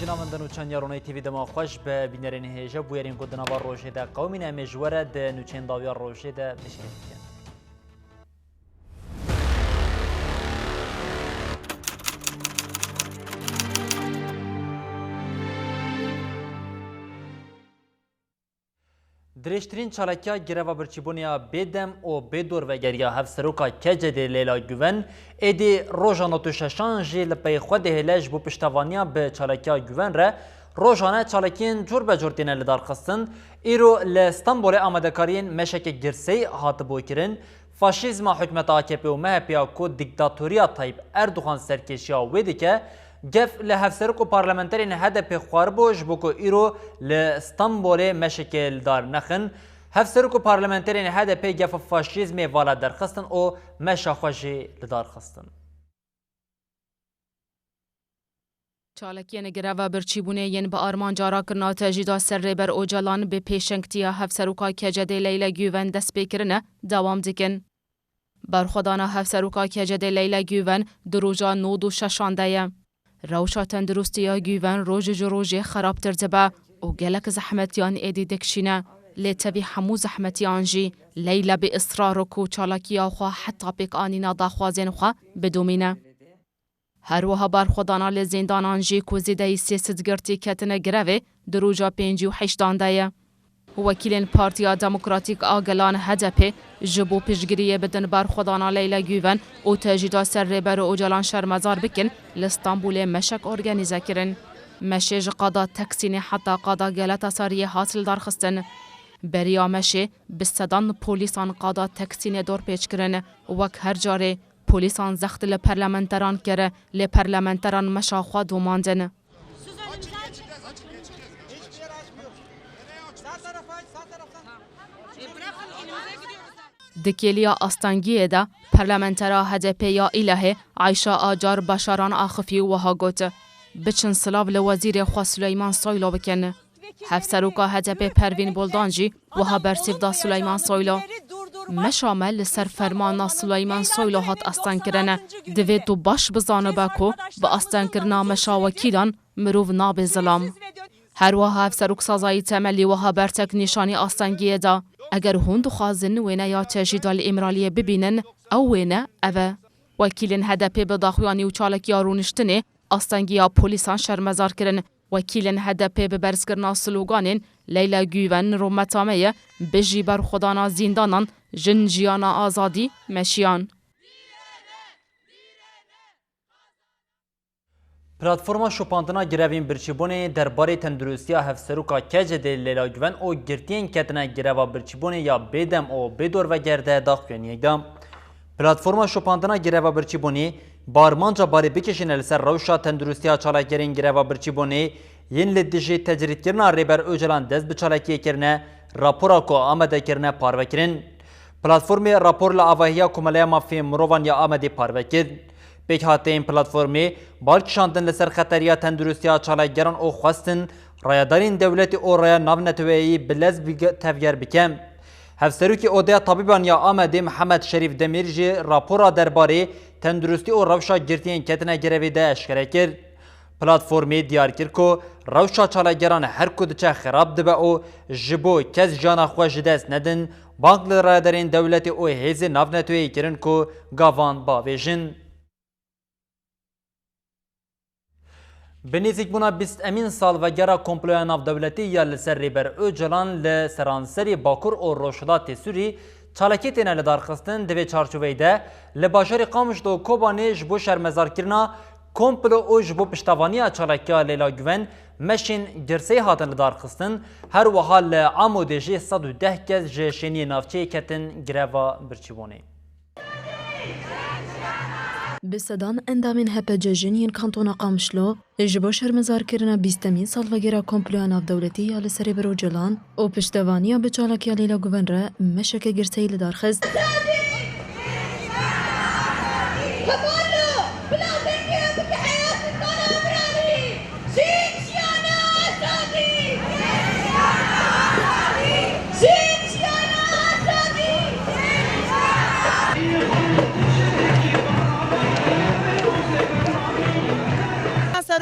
بینامندن و چند یارونای تیوی دما خوش به بینرین هیجا بویرین گودنا با روشه ده قومین امیجوره ده نوچین داویا روشه ده بشکن. درشترین چالکیا گروا برچیبونیا بدم و بدور و گریا هفسروکا کجد لیلا گوون ایدی روزانه تو ششان جیل پی خود هلج بو پشتوانیا به چالکیا گوون ره روزانه چالکین جور به جور تینه لدار خستن ایرو لستانبول آمدکارین مشک گرسی هات بو کرن فاشیزم حکمت AKP و مهپیا کو دیکتاتوریا طیب اردوغان سرکشیا ویدی که گف لهفسرک و پارلمنترین هدف خواربوش بکو ایرو لستانبول مشکل دار نخن هفسرک و پارلمنترین هدف گف فاشیزم والا درخستن و مشاخوشی لدار خستن. چالکین گروا برچیبونه ین با آرمان جارا کرنا تجیدا سر ریبر اوجلان به پیشنگتیا هفسروکا کجده لیلا گیوون دست بکرنه دوام دیکن. برخودانا هفسروکا کجده لیلا گیوون دروجا نود و ششانده روشا تندرستیا گیوان روژ خرابتر دبا و گلک زحمتیان ایدی دکشینه لیتوی همو زحمتیان جی لیلا به اصرار و کو چالاکیا خوا حتی پیک آنینا داخوازین خوا بدومینه. هر وها برخودانا لزیندانان جی کو زیده سیاست گرتی کتنه گروه دروجا 58 دانده. وکیلین پارتیا دموکراتیک آگلان هدپه جبو پیشگیری بدن برخودانا لیلا گیوان و تجیدا سر ریبر اوجلان شرمزار بکن لستانبول مشک ارگانیزه کرن. مشیج قادا تکسین حتی قادا گلتا ساریه حاصل دارخستن. بریا مشی بستدان پولیسان قادا تکسین دور پیچ کرن وک هر جاره پولیسان زخت لپرلمنتران کره لپرلمنتران مشاخوا دوماندن. دکیلیا آستانگیه دا پرلمنترا هدپ یا ایله عایشا آجار بشاران آخفی و ها گوت بچن سلاو لوزیر خوا سلیمان سویلو بکن هفسروکا هدپ پروین بولدانجی و ها برسیف دا سلیمان سویلو مشامل سر فرمان سلیمان سویلو هات آستان کرنه دوید دو باش بزانه باکو با آستان کرنا مشا وکیلان مروف ناب ظلام هر وها هفسروک سازایی تملی و ها برتک نشانی آستانگیه دا اگر هند خوازن وینا یا تجیدال امرالیه ببینن او وینا اوه وکیلین هدپی به داخویانی و چالک یارونشتنه آستانگی یا پولیسان شرمزار کرن وکیلین هدپی به برزگرنا سلوگانین لیلا گیوان رو متامه بجی بر خدانا زیندانان جن جیانا آزادی مشیان. پلتفرما شوپاندنا گروین برچیبونه درباره تندرستی هفسروکا کجد لیلا گوون او گرتین کتنه گروا برچیبونه یا بدم او بدور و گرده داخوینی اگدام. پلتفرما شوپاندنا گروا برچیبونه بارمانجا باری بکشین لسر روشا تندرستی چالاکرین گروا برچیبونه ین لدیجی تجرید کرنا ریبر اوجلان دست بچالاکی کرنه راپورا کو آمده کرنه پاروکرین. پلتفرمی راپور لآواهیا کمالیا مافی مروان یا آمده پاروکر. پیک هاته این پلتفرمی بالکشاندن لسر خطریا تندرستیا چالاگران او خواستن رایدارین دولت او رaya ناونتویی بلز تفگر بکم. هفسروکی اوده طبیبان یا آمده محمد شریف دمیرجی راپورا درباره تندرستی او روشا گرتین کتنه گروی ده اشکره کرد. پلتفرمی دیار کرد که روشا چالاگران هر کد چه خراب دبه او جبو کس جانا خوش دست ندن بانک رایدارین دولت او هیز ناونتویی کرن که گاوان باویجن. بنیزیک بونا 20 امین سال و گرا کمپلویا ناو دولتی یا لسر ریبر اوجلان لسرانسری باکور او روشدات سوری چالکی تینه لدار خستن دوی چارچوبه ده لباشر قامش دو کوبانی جبو شرمزار کرنا کمپلو او جبو پشتوانی چالکیا لیلا گوون مشین گرسی هاتن لدار خستن هر وحال عمودجی 110 کس جشنی نافچه کتن گروا برچیبونه. بسدان اندامین هپا جاجنین کانتونا قامشلو جبو شرمزار کرنا 20 سال وگیرا کمپلوان اف دولتی یا لسری برو جلان او پشتوانیا بچالکیا لیلا گوون را مشک گرسی لدار خست.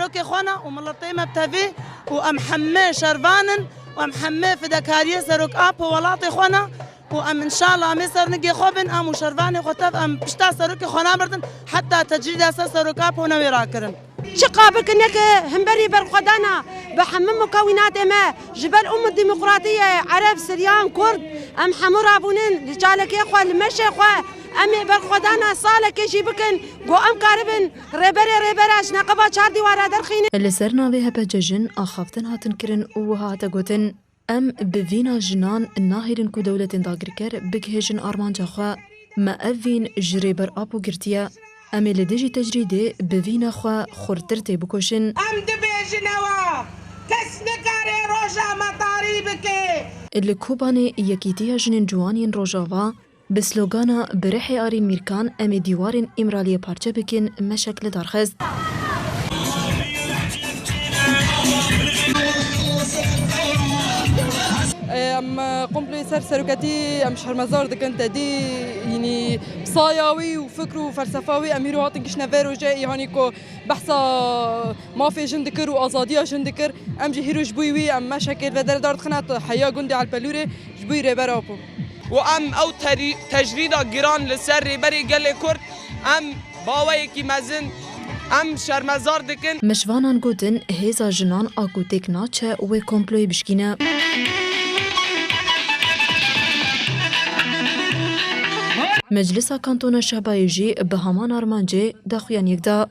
سروك خونا وملطي مبتفي وام حمي شربانن وام حمي فدكاريه سروك اب ولاطي خونا وام ان شاء الله مصر نجي خوبن ام وشرباني خوتف ام بشتا سروك خونا بردن حتى تجريد اساس سروك اب ونوي راكرن شقابك انك همبري برخدانا بحمم مكونات ما جبل الديمقراطيه عرب سريان كرد ام حمر ابونن رجالك يا اخوان المشي اخوان امي برخدانا صالك يجيبكن جو ام قاربن ريبرش نقبا چار دیواره درخینه اللي سرنا بها بججن اخافتن هاتن كرن وهاتا قوتن ام بفينا جنان ناهرن كو دولة داگركر بكهجن ارمان جاخوا ما افين جريبر ابو گرتيا ام اللي دجي تجريدي بفينا خوا خورترتي بكوشن ام دبيجنوا كسنكاري روجا مطاري بكي اللي كوباني يكيتيا جنين جوانين روجاوا بسلوغانا برحي آري ميركان امي ديوارين امرالية پارچه بكين مشكل دارخست ام قمبلي سروكتي ام شرمزار دكن تدي يعني صاياوي وفكر وفلسفاوي اميرو هاتن كشنا فيرو جاي هانيكو بحثا ما في جندكر وازاديه جندكر ام جهيرو جبوي ام مشاكل بدر دارت خنات حياه جندي على البلوري جبوي ريبرابو وام او تجريدا جيران لسر ريبري قال كرد ام باويكي مزن ام شرمزار دكن مشوانان قوتن هيزا جنان اكو تكناتشه و كومبلوي بشكينه مجلسا کانتونا شهبایجی به همان آرمانجی داخویان یکدا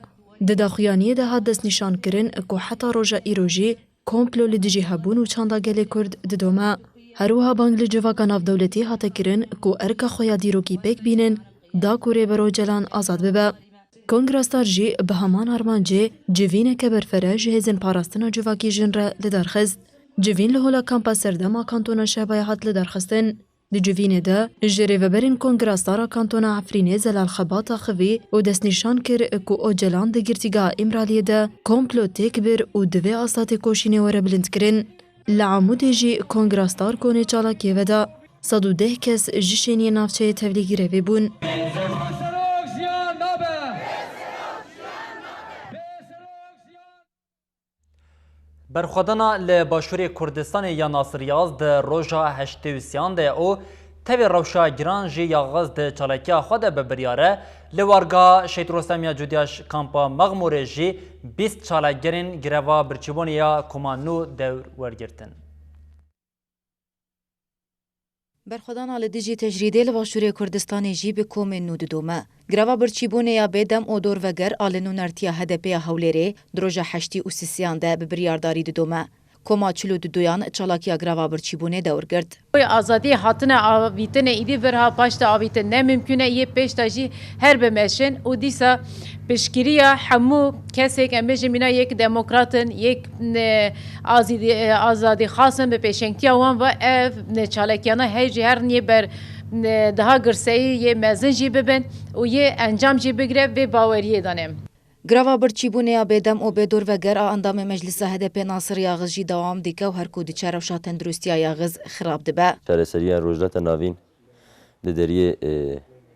داخویانی ده هات دست نشان کرن که حتی روژا ایروژی کمپلو لدیجی هبون و چاندا گلی کرد ددوما هروها بانگ لجواکا ناف دولتی هاتا کرن که ارکا خویا دیروکی پیک بینن دا کوری برو جلان آزاد ببا کنگراستار جی به همان آرمانجی جوین که برفره جهزن پاراستنا جواکی جن را لدارخست جوین لهولا کامپا سردما کانتونا شهبای هات لدارخستن دی جوینه ده جریوبرین کنگراستارا کانتونا عفرینه زلال خباتا خوی و دست نشان کر که او جلان ده گرتیگاه امرالیه ده کمپلو تک بر و دوی آسات کوشینه وره بلند کرن لعمود جی کنگراستار کونه چالاکیه ودا 110 کس جشینی نافچه تبلیغی روی بون برخودنا لباشوری کردستان یا ناصریاز ده روژا هشتویسیان ده او تبی روشا گران جی یاغاز ده چالاکیا خود ببریاره لوارگا شیط رستمیا جودیاش کامپا مغموره جی 20 چالاگرین گروا برچیبونیا کمانو دور ورگرتن. برخودانا لدیجی تجریده لباشوری کردستان جی به کومن نود دومه. گروا برچیبونه یا بدم او دور وگر آلنو نرتیا هدپی هولره دروژه هشتی و سیسیان ده ببریارداری دومه. کوما چلو دویان چالاکیا گروا برچیبونه دور گرد. آزادی هاتنه آویتنه ایدی ورها پاشتا آویتنه ممکنه یه پیشتاجی هر بمشن و دیسا پشکریا همو کسی که مینا یک دموکراتن یک آزادی خاصن به پیشنگتی وان و چالاکیانا هیچ هر نیه بر daha gırsayı ye mezun jî bibin û yê encam jî bigire vê baweriye danêm. Grava birçîbûneya bêdem û bêdor veger a endamê meclisa HDP Nasir Yaxiz jî dewam dike û her ku diçe rewşa tenduristiya Yaxiz xirab dibe. Şareseriya Rojda Navîn di deriyê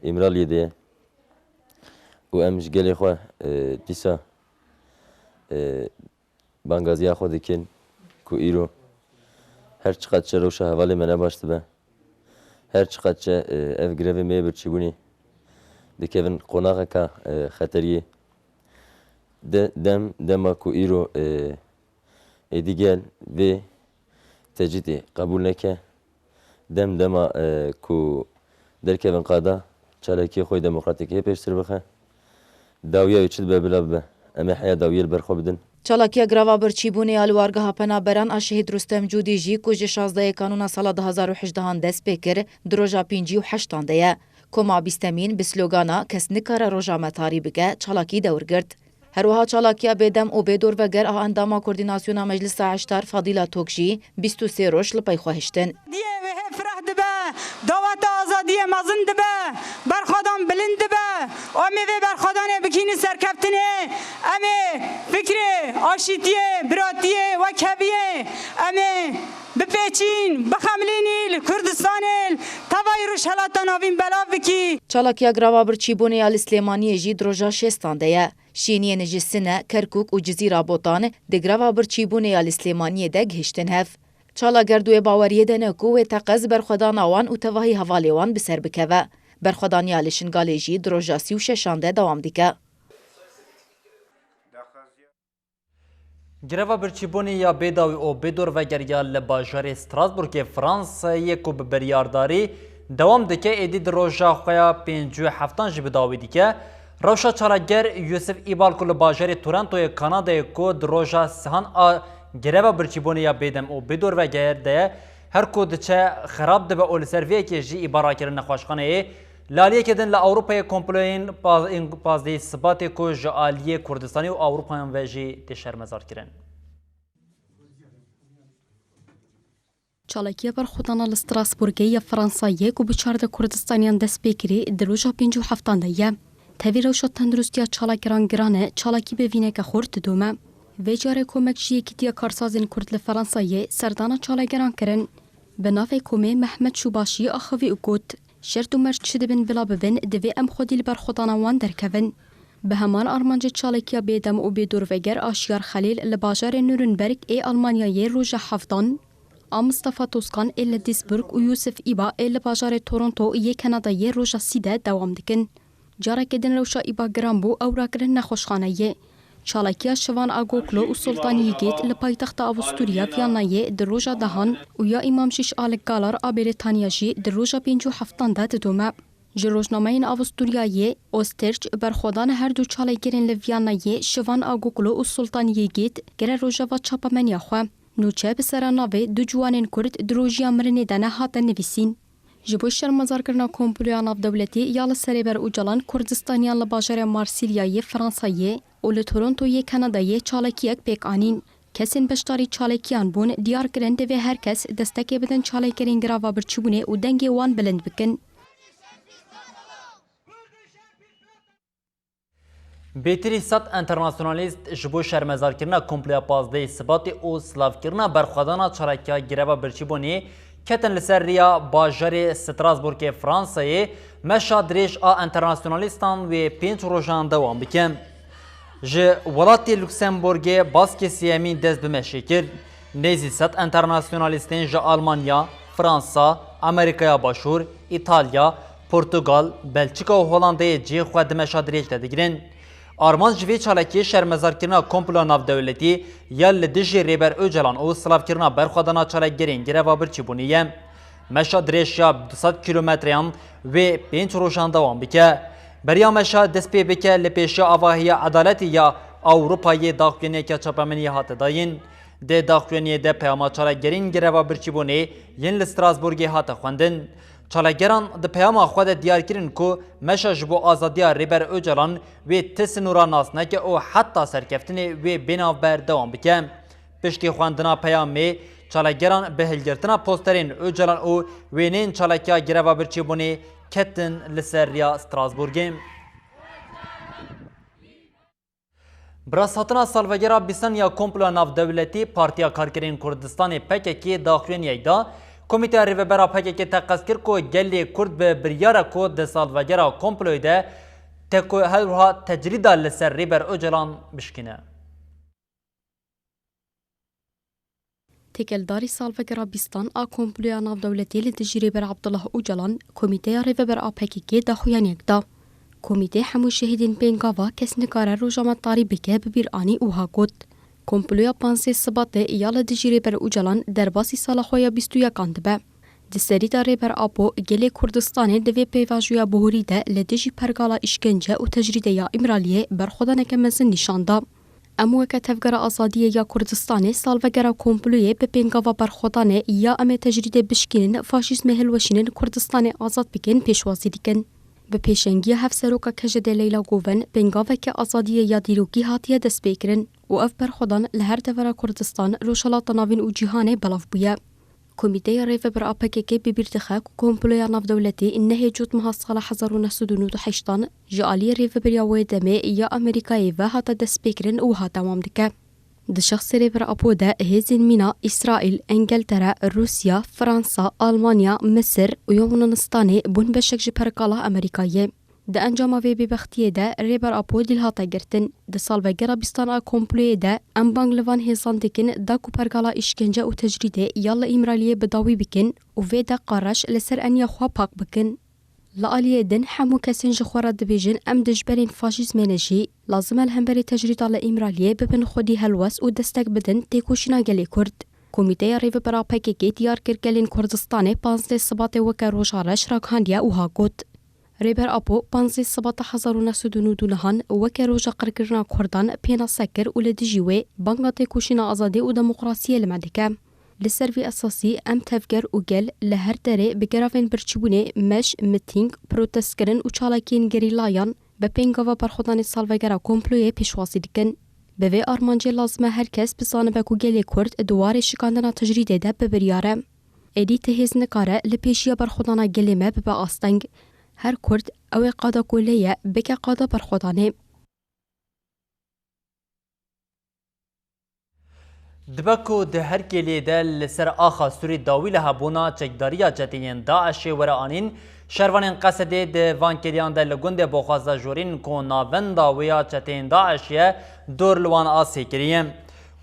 Îmraliyê de ye û em ji gelê xwe dîsa bangaziya xwe dikin ku îro her çiqat çe rewşa hevalê me ne baş dibe. Her çiqat çe ev girevê me birçîbûnê dikevin qonaxeka xeteriyê dema ku îro êdî gel vê tecîdê qebûl neke dema ku derkevin qada çalakiyê xwe demokratîkiyê pêştir bixe dawiya çi dibe bila bibe em ê heya dawiyê li ber xwe bidin. Çalakiya grava birçîbûneya li wargeha penaberan a Şehîd Rûstem Cûdî jî ku ji 16 Kanûna sala 2018 dest pê kir di roja 58 de ye. Koma bîstemîn bi slogana kes nikare roja me tarî bike çalakî dewr girt. Herwiha çalakiya bêdem û bêdor veger a endama koordînasyona Meclisa Heşdar Fadîla Tok jî 23 roj li pey xwe hiştin. فرح دبه دعوت آزادی مزن دبه برخودان بلند دبه امی و برخودان بکینی سرکفتنه امی فکر آشیتیه براتیه و کبیه امی بپیچ چین بخملینی لکردستان تبای روش هلاتا ناوین بلاو بکی چالاکیا گراوا برچیبونه یا لسلیمانی جی دروژا شستانده یه. شینین جسنه کرکوک و جزیره بوتان دگراوا برچیبونه یا لسلیمانی ده گهشتن هف. چالا گردوی باوریه دنه کوه تقز برخودان آوان و تواهی حوالی وان بسر بکوه. برخودانی آلشنگالی جی دروژا 36 دوام دیکه. گروا برچیبونی یا بیداوی او بیدور و گریال لباجار استراسبورگ فرانسه کو به بریارداری دوام دکه ایدی روژا خویا 57 جی بداوی دیکه روشا چالاگر یوسف ایبال کو لباجار تورنتو کانادا کو روژا سهان گروا برچیبونی یا بیدم او بیدور و گرده هر کو دچه خراب دبه اول سرویه که جی ایبارا کرن نخواشخانه لالیه کدن لأوروپای کمپلوین پازده ثبات کو جعالیه کردستانی و اوروپایان و جی تشرمزار کرن. چالاکیه برخودانا لستراسبورگی یا فرانساییه کو بچارده کردستانیان دست بکری دروژا 57 دیه. تاوی روشا تندرستیا چالاکران گرانه چالاکی ببینه که خورد دومه. و جاره کومک جیه کتیا کارسازین کرد لفرانساییه سردانا چالاکران کرن. به ناوی کومه محمد شوباشی آخوی اکود. شرط و مرد شده بین بلا ببین دوی ام خودی لبر خودانا وان درکوین. به همان آرمانج چالکیا بیدم و بیدور وگر آشیار خلیل لباجار نورنبرگ ای آلمانیای روژ هفتان مصطفى توسکان ای لدیسبورگ و یوسف ایبا ای لباجار تورنتو ای کنادای روژ سیده دوام دکن. جارا کدن روشا ایبا گرام بو او را کرن نخوشخانه چالکیا شوان آگوکلو و سلطانی گیت لپایتخت آوستوریا ویانای در روژا دهان و یا امام شش آلگالار آبریتانیا جی در روژا 57 داد دومه. جروجنامه آوستوریایی اوسترچ برخودان هر دو چالگرین لویانای شوان آگوکلو و سلطانی گیت گر روژا و چاپمنیا خو. نوچه بسراناوی دو جوانین کرد دروژیا مرنی دنه هات نویسین. جبو شرمزار کرنا کمپلیان آف دولتی یال سریبر اوجلان کردستانیان لباجر مارسیلیای فرانسایی و لتورنتوی کانادای چالکیک پیک آنین. کسین بشتاری چالکیان بون دیار کرند و هر کس دستکی بدن چالکرین گراوا برچبونه و دنگی وان بلند بکن. بیتری سات انترناسیونالیست جبو شرمزار کرنا کمپلیا پازده ثبات او سلاف کرنا برخوادانا چالکیا گراوا برچبونه کتن لسر ریا باجر استراسبورگ فرانسه مشا دریش انترناسیونالیستان و 5 روزان دوام بکن. ج ولاتی لوکسمبورگ باسک سیامی دست بمشی کرد. نیزی ست انترناسیونالیستین ج آلمانیا، فرانسا، امریکا باشور، ایتالیا، پرتغال، بلژیکا و هولندا جی خود دمشا دریج دادگرین. آرمان جوی چالکی شرمزار کرنا کمپلا ناف دولتی یا لدیجی ریبر اوجلان او سلاف کرنا برخوادانا چالگرین گره و برچیبونیه. مشا دریشیا 200 کیلومتریان و 5 روزان دوام بکه. بریا مشا دست پی بکه لپیشیا آواهی عدالتی یا اوروپای داخلینی که چاپمنی هات داین. ده داخلینی ده پیاما چالگرین گره و برچیبونی ین لستراسبورگی هات خوندن. چالگران ده پیاما خود دیار کرن که مشا جبو آزادیا ریبر اوجلان و تس نورا ناسنه که او حتی سرکفتنی و بیناو بر دوام بکه. پشتی خواندنا پیامی چالگران به هلگرتنا پوسترین اوجلان او وینین چالکیا گره و برچیبونی کتن لسر ریا استراسبورگیم. براساتنا سالوگرا بیسن یا کمپلا ناف دولتی پارتیا کارکرین کردستان پککی داخلین یکدا کمیته ریوبرا پککی تقص کرد که گلی کرد به بریارا که ده سالوگرا کمپلوی ده هلوها تجریدا لسر ریبر اوجلان بشکنه. تکلداری سالوگرا بیستان کمپلویا ناف دولتی لدجری بر عبدالله اوجلان کمیته ریوبر پککی داخویان یکدا. کمیته همو شهیدین بینگاوا کس نکاره روژامت داری بکه ببیر آنی اوها گود. کمپلویا 5 سبات ایال دجری بر اوجلان در باسی سال خویا 21 به. دسری داره بر آپو گلی کردستان دوی پیواجویا بهوری ده لدجی پرگالا اشکنجه و تجریده یا امرالیه بر خدا نکمزن نشانده. امو که تفگر آزادی یا کردستان سالوگر کمپلوی به بینگاوا بر خدا یا ام تجریده بشکین فاشیسم هلوشین کردستان آزاد بکن پیشوازی دیکن. به پیشنگی هفت سروکا کجد لیلا گوون بینگاوه که آزادی یا دیروکی هاتیه دست بکرن و اف برخودان لهر دور کردستان روشالات ناوین و جیهانه بلاف بویه. کمیته ریف بر آپکه ببیرتخه کمپلویا ناف دولتی انه جوت مها سال 1998 جعالی ریف بر یاوی دمه یا امریکایی و هاتا دست بکرن و ها دوام دکه. د شخص ريبر أبو ده هيزن مينا إسرائيل إنجلترا روسيا فرنسا ألمانيا مصر و يونانستاني بون بشك جبرقالا أمريكاية د انجام وی ببختیه ده ریبر اپو دیل هاتا گرتن د سالوگرا بیستانا کمپلوی ده ام بانگلوان هیزان دکن دا کوپرگالا اشکنجه و تجریده یالا ایمرالیه بداوی بکن و وی ده قارش لسر انیا خواه پاک بکن. لآلیه دن حمو کسین جخورا دبیجن ام دجبرین فاشیزمین جی لازم الهمبری تجرید آلا ایمرالیه ببن خودی هلوس و دستک بدن تیکوشینا گلی کرد. کمیته ریو برا پکیکی دیار کرگلین کردستان 15 سبات وکر روشارش راکاندیا و هاگوت. ریبر اپو 15 سبات 1992 وکر روژا قرگرنا کردان پینا سکر و لدجیوه بانگا تیکوشینا آزادی و دموقراسیه لمدکه. لسروی اساسی ام تفگر و گل لهر داره بگرافین برچبونه مش متینگ پروتست کرن و چالاکین گریلایان به پینگاوا برخودان سالوگرا کمپلوی پیشواسی دکن. به وی آرمانجه لازمه هر کس بزانه بکو گلی کرد دوار شکاندنا تجریده ده ببریاره. ایدی تهیز نکاره لپیشیا برخودانا گلیمه ببا آستنگ. هر کرد او قادا کولیه بکه قادا برخودانه. دبکو ده هر کلی ده لسر آخا سوری داوی لحبونا چکداریا جتین داعش ورانین شروانین قصده ده وانکریان ده لگنده بخوازده جورین که ناون داویا چتین داعشیه دور لوان آسی کریم.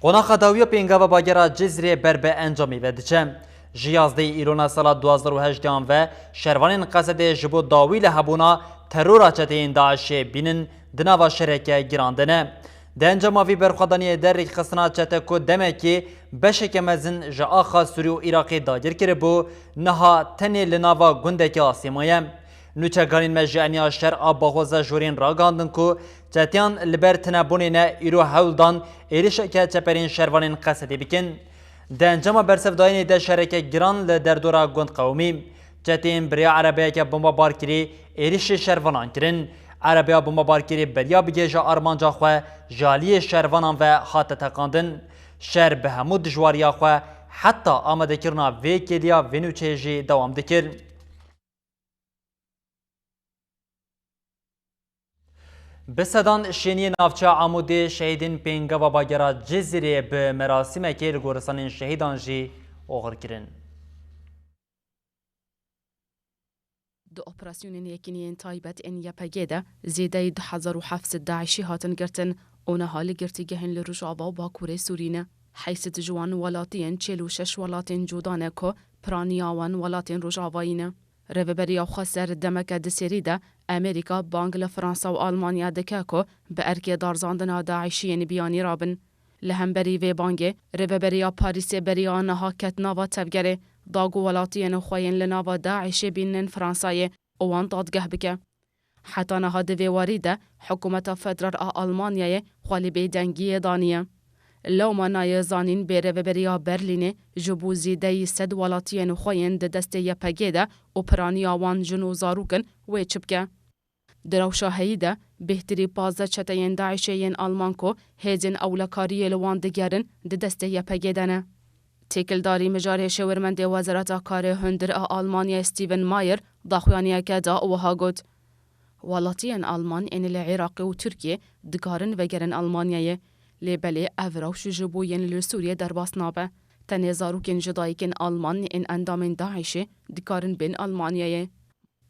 قناخ داویا پینگا و باگرا جزری بربه انجامی ودچه. جیازده ایرونا سال 2018 و شروانین قصده جبو داوی لحبونا ترورا چتین داعش بینن دناوا شرکه گراندنه. ده انجاماوی برخوادانی در ریک خستنا چته که دمه که بشک مزن جا آخا سوری و عراقی داگر کرده بو نها تنی لناوا گنده که آسیمایه. نوچگانین مجعنی شر آبا خوزا جورین را گاندن که چتیان لبر تنبونین ایرو حولدان ایریش که چپرین شروانین قصدی بکن. ده انجام برسف داینی ده شرکه گران لدردورا گند قومی. چتین بریا عربیه که بمبا بار کری ایریش شروانان کرن. عربیا بمبار کری بریا بگیجا آرمانجا خواه جالی شروانان و حات تکاندن شهر به همو دجواریا خواه حتی آمده کرنا وی کلیا وینوچه جی دوام دکر. بسدان شینی نافچه عمود شهیدین پینگا و باگرا جزیره به مراسم که گورستان شهیدان جی اوغر کرن. دو اپراسیونین یکینین تایبت این یپگیده زیده 2700 داعشی هاتن گرتن اونه حال گرتی گهن لرجاوا و باکوره سورینه حیث جوان ولاتین 46 ولاتین جودانه که پرانیاوان ولاتین رجاوایینه. روبریا خسر دمک دسیری ده امریکا بانگل فرانسا و آلمانیا دکه که به ارکی دارزاندنا داعشیین بیانی رابن. لهمبری و بانگه روبریا پاریس بریا نها کتناوا تبگره داغو ولاتین خوین لناوا داعش بینن فرانسای اوان دادگه بکه. حتی نها دوی واریده حکومت فدرال آلمانیای خوالی بیدنگی دانیه. لوما نای زانین بیره و بریا برلینه جبو زیده 100 ولاتین خوین ده دسته یپگیده و پرانی آوان جنو زاروکن و چپکه. درو شاهیده بهتری 15 چتین داعشین آلمان کو هیزن اولکاری لوان دگرن ده دسته یپگیدنه. تکلداری مجاره شورمند وزارت کار هندر آلمانیا استیون مایر داخوانیا که دا و هاگود. ولاتین آلمان این العراق و ترکیه دگارن وگرن آلمانیای لیبلی اوراوش جبوین لسوریه در باس نابه. تنظاروکن جدایکن آلمان این اندام داعش دگارن بین آلمانیای.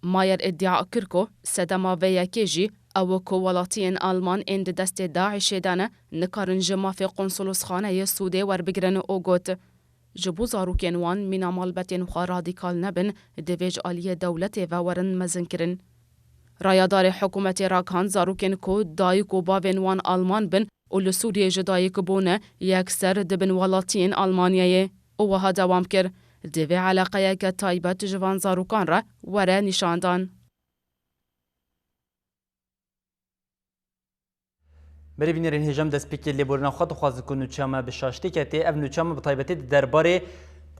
مایر ادعا کرکو سدما ویا کیجی او کو ولاتین آلمان این دست داعش دانه نکارن جما فی قنصلوس خانه سوده ور بگرن او گوت. جبو زاروکین وان مینا مالبتین خوا رادیکال نبن دویج آلی دولت و ورن مزن کرن. رایادار حکومت راکان زاروکین کو دایک و باوین وان آلمان بن و لسوریه جدایک بونه یکسر دبن ولاتین آلمانیای او ها دوام کر. دوی علاقه که تایبت جوان زاروکان را وره نشاندان. بری بینرین هجام دست پیکی لیبورنا خود خواست کنو چامه بشاشتی که تی اونو چامه بطایبتی درباره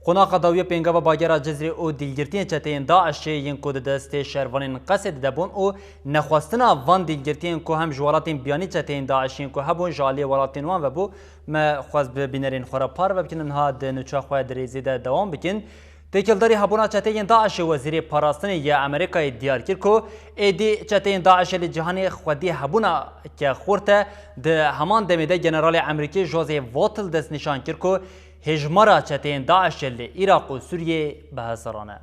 قناق داوی پینگا و باگرا جزری او دیلگرتین چتین داعش ین کود دست شروانین قصد دبون او نخواستنا وان دیلگرتین کو هم جوالاتین بیانی چتین داعش ین کو هبون جالی ولاتین وان و بو ما خواست بینرین خورا پار و بکنن ها دنوچا خواه دریزی ده دوام بکن تکلداری هبونا چتین داعش وزیر پاراستنی یا امریکای دیار کرد که ایدی چتین داعش لجهانی خودی هبونا که خورته ده همان دمیده جنرال امریکی جوزف واتل دست نشان کرد که هجمارا چتین داعش لعراق و سوریه به هزارانه.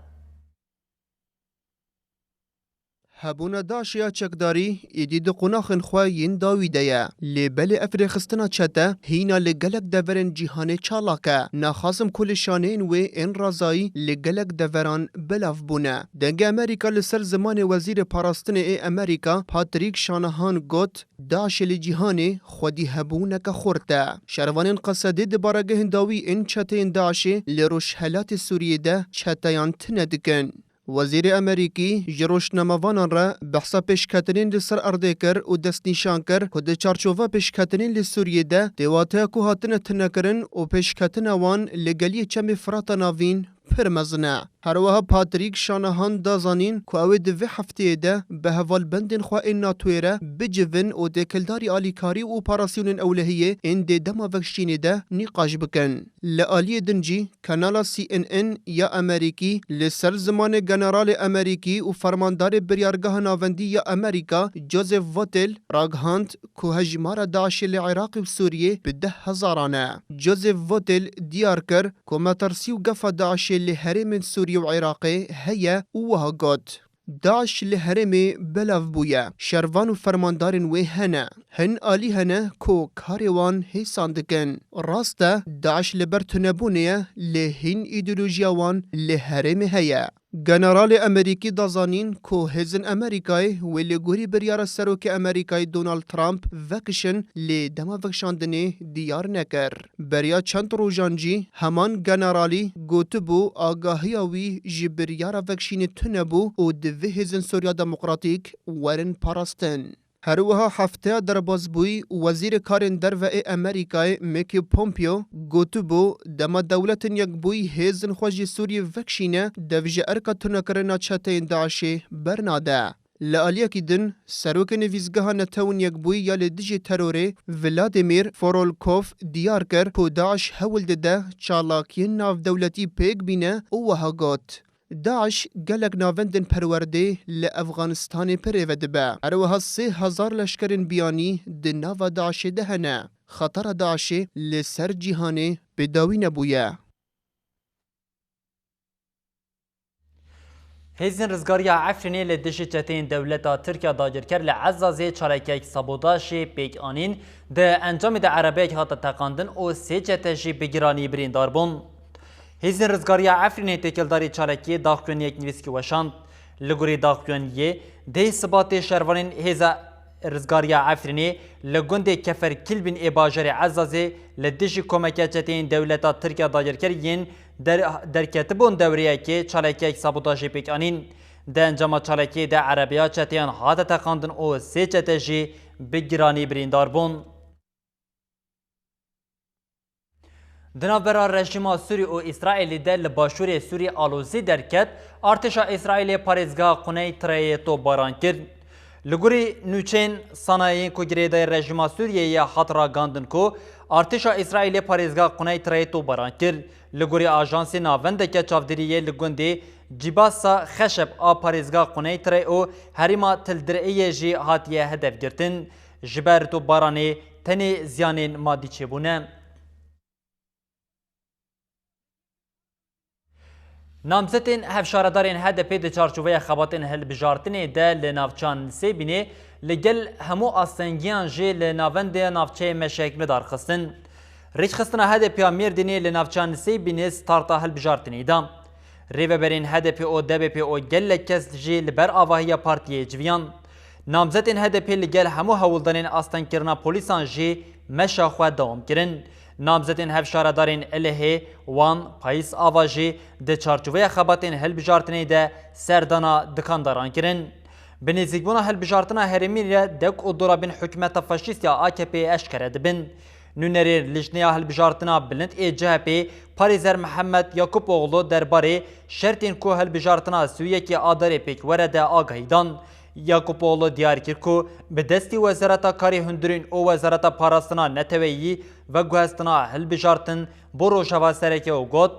هبونا داشیا چکداری ایدی دو قناخن خواهین داویده یا لیبل افریخستنا چته هینا لگلک دورن جیهان چالاکه ناخاسم کل شانین و این رازایی لگلک دوران بلاف بونه دنگ امریکا لسر زمان وزیر پاراستن امریکا پاتریک شانهان گوت داعش لجیهان خودی هبونه که خورده شروانین قصده دبارگه هنداوی این چته داعش لروشهلات سوریه ده چتهیان تندکن وزیر امریکی جروش نموانان را بحثا پیشکتنین لسر ارده کر و دست نیشان کر که ده چارچوفا پیشکتنین لسوریه ده دیواته که هاتن تنکرن و پیشکتن وان لگلی چمی فراتا ناوین پرمزنه. هروها پاتریک شانهان دازانین که اوی دوی هفته ده به هوال بندین خواه این ناتویره بجون و دکلداری آلیکاری و پاراسیون اولهیه این ده دما وکشین ده نیقاش بکن. لآلی دنجی کانالا CNN یا امریکی لسر زمان جنرال امریکی و فرماندار بریارگاه ناوندی یا امریکا جوزف واتل راگهاند که هجمار داعش لعراق و سوریه به 10,000 جوزف واتل دیار کر که مترسی و گفا داعش لهرم سوریه و عراقی هيا وها قد داعش لهرم بلاف بويا شروان و فرماندارن و هن آلی هنه کو کاریوان هیسان دکن راسته داعش لبرتنبونه لهین ایدولوژیاوان لهرم هيا جنرال امریکی دازانین که هزن امریکای و لگوری بریار سروک امریکای دونالد ترامپ وکشن لی دما وکشاندنه دیار نکر. بریا چند روزانجی همان جنرالی گوتبو آگاهیاوی جبریار وکشین تنبو و دوی هزن سوریا دموکراتیک ورن پاراستن. هروها هفته در بازبوی وزیر کارن در و امریکای میکی پومپیو گوتبو دما دولت یک بوی هزن خوشی سوری وکشینه دویج ارکا تنکرنا چتین داعشی برناده. لآلیا کی دن سروک نویزگاه نتاون یک بوی یا لدیج تروره ولادیمیر فورولکوف دیار کر که داعش هول ده چالاکی ناو دولتی پیگ بینه او وها گوت. داعش گلک ناوندن پرورده لأفغانستان پریود با. اروها 3,000 لشکرین بیانی ده ناو داعش دهنه. خطر داعش لسر جیهانه بداوی نبویه. هیزن رزگاریا عفرینی لدشی چتین دولتا ترکیا داگرکر لعزازی چالکیک سابوداشی پیک آنین ده انجام ده عربیک هاتا تقاندن و 3 چتشی بگیرانی بریندار بون. هیزن رزگاریا عفرینی تکلداری چالکی داخلون یک نویسکی وشاند. لگوری داخلون یه ده ثبات شروانین هیزا رزگاریا عفرینی لگوند کفر کلبین اباجر عزازی لدشی کمکه چتین دولتا ترکیا داگرکر ین در کتبون دوریه که چالکی سابوداشی پیک آنین ده انجام چالکی ده عربیا چتیان هاتا تقاندن و 3 چتشی بگیرانی بریندار بون. دنابرا رژیم سوری و اسرائیل ده لباشور سوری آلوزی درکت ارتش اسرائیل پارێزگا قونەی ترەیەتۆ باران کرد. لگوری نوچین صنایع کو گریده رژیم سوریه هات راگاندن کو ارتش اسرائیل پارێزگا قونەی ترەیەتۆ باران کرد. لگوری آژانس ناوندکه چاودریه لگوندی جیباسا خشب آ پارێزگا قونەی ترە و هریما تلدرعیه جی هاتیه هدف گرتن جبر تو بارانی تنی زیانین مادی چبونه. نامزدین هفشاردارین HDP ده چارچوبه خباتین هلبجارتنی ده لناوچان سیبینی لگل همو آستنگیان جی لناوند ناوچه مشک مدار خستن. ریچ خستنا HDP میردینی لناوچان سیبینی ستارتا هلبجارتنی دام. ریوه برین HDP او DBP او گل کس جی لبر آواهی پارتیه جویان. نامزدین HDP لگل همو هولدانین آستنگیرنا پولیسان جی مشاخواه دوام کرن. نامزدین هفشاردارین اله وان پایس آواجی ده چارچوبه خباتین هلبجارتنی ده سردانا دکانداران کرن. بنزیگبونا هلبجارتنا هرمیر دک و دورابین حکمت فاشیست یا AKP اشکره دبن. نونری لجنیا هلبجارتنا بلند CHP پاریزر محمد یعقوب oğlu درباره شرطین کو هلبجارتنا سویه کی آداره پیک ورده آگاهیدان. یعقوب oğlu دیار کرد که به دستی وزارت کاری هندرین او وزارت پاراستنا نتویی و گوهستنا هلبجارتن برو شوا سرکه و گود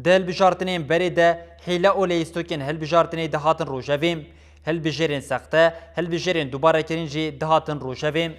ده هلبجارتنین بری ده حیله و لیستوکین هلبجارتنی دهاتن روژویم هلبجرین سخته هلبجرین دوباره کرین جی دهاتن روژویم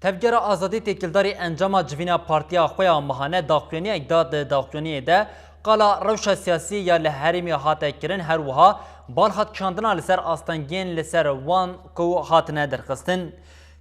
تفجر آزادی تکیلداری انجام جوینا پارتیا خویا مهانه داخلینی اگداد داخلینی ده قالا روش سیاسی یا لحرمی هاته کرن هر وها بال هات چاندنا لسر آستانگین لسر وان کو هاتنه درخستن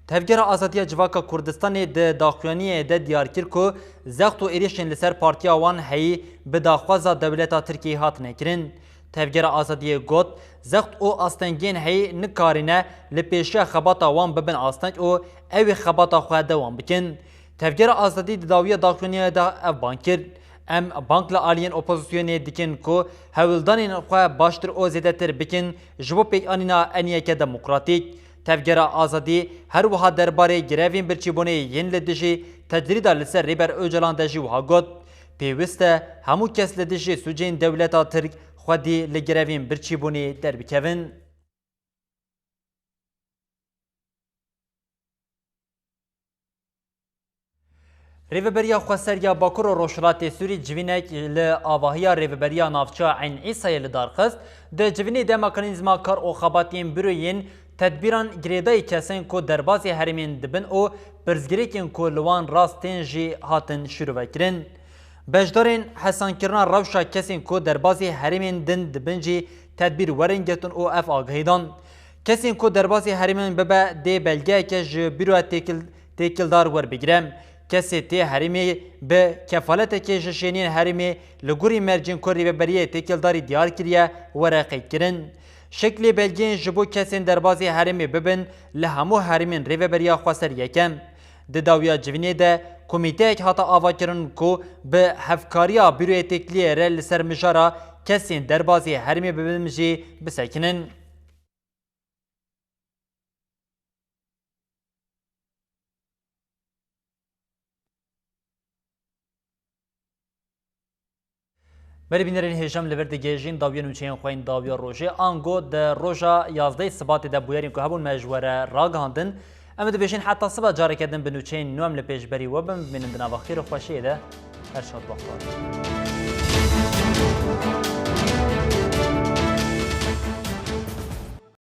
تفجر آزادی جواکا کردستان ده داخلینی ده دیار کر کو زخت و ایریشن لسر پارتیا وان هی به داخوازا دولتا ترکیه هاتنه کرن تفجر آزادی گوت زخت او آستانگین هی نکارینه لپیشه خباتا وان ببن آستانگ او اوی خباتا خواه دوام بکن. تفجر آزادی داویه داخلینی دا اف بانکر ام بانک لآلین اپوزیسیونی دیکن کو هولدانین خواه باشتر او زیده تر بکن جبو پیک آنینا انیک دموکراتیک. تفجر آزادی هر وها درباره گروین برچیبونه ین لدجی تجریده لسر ریبر اوجلان دجی وها گوت. پیوسته همو کس لدجی سوجین دولتا ترک خودی لگروین برچیبونی در بکوین. ریوبریا خواسریا باکور و روشلات سوری جوینک لآواهیا ریوبریا نافچا عین عیسای لدارخست ده جوینی ده مکانیزما کار او خباتین بروین تدبیران گریدای کسین کو دربازی هرمین دبن او برزگریکین کو لوان راستین جی هاتن شروع کرن. بجدارین حسان کرنا روشا کسین کو دربازی هرمین دن دبنجی تدبیر ورنگتون او اف آگهیدان. کسین کو دربازی هرمین ببا ده بلگه که جبیرو تیکلدار ور بگیرم. کسی تی هرمی به کفالت که جشنین هرمی لگوری مرجین کوری به بریه تیکلداری دیار کریه ورقی کرن. شکلی بلگین جبو کسین دربازی هرمی ببن لهمو هرمین ریو بریا خواسر یکم. ده داویا جوینی ده کمیته اک حتا آوا کرن کو به هفکاریا بیروی تکلیه رل سر مجارا کسین دربازی هرمی ببنجی بسکنن. بری بینرین هجام لبرد گیجین داویا نوچین خوین داویا روژه آنگو ده روژا 11 سبات ده بویرین که هبون مجوره راگاندن اما ده بیشین حتی سبا جاره کردن به نوچین نوام لپیش بری وبم بینندنا و خیر و خوشی ده هر شاد بخواد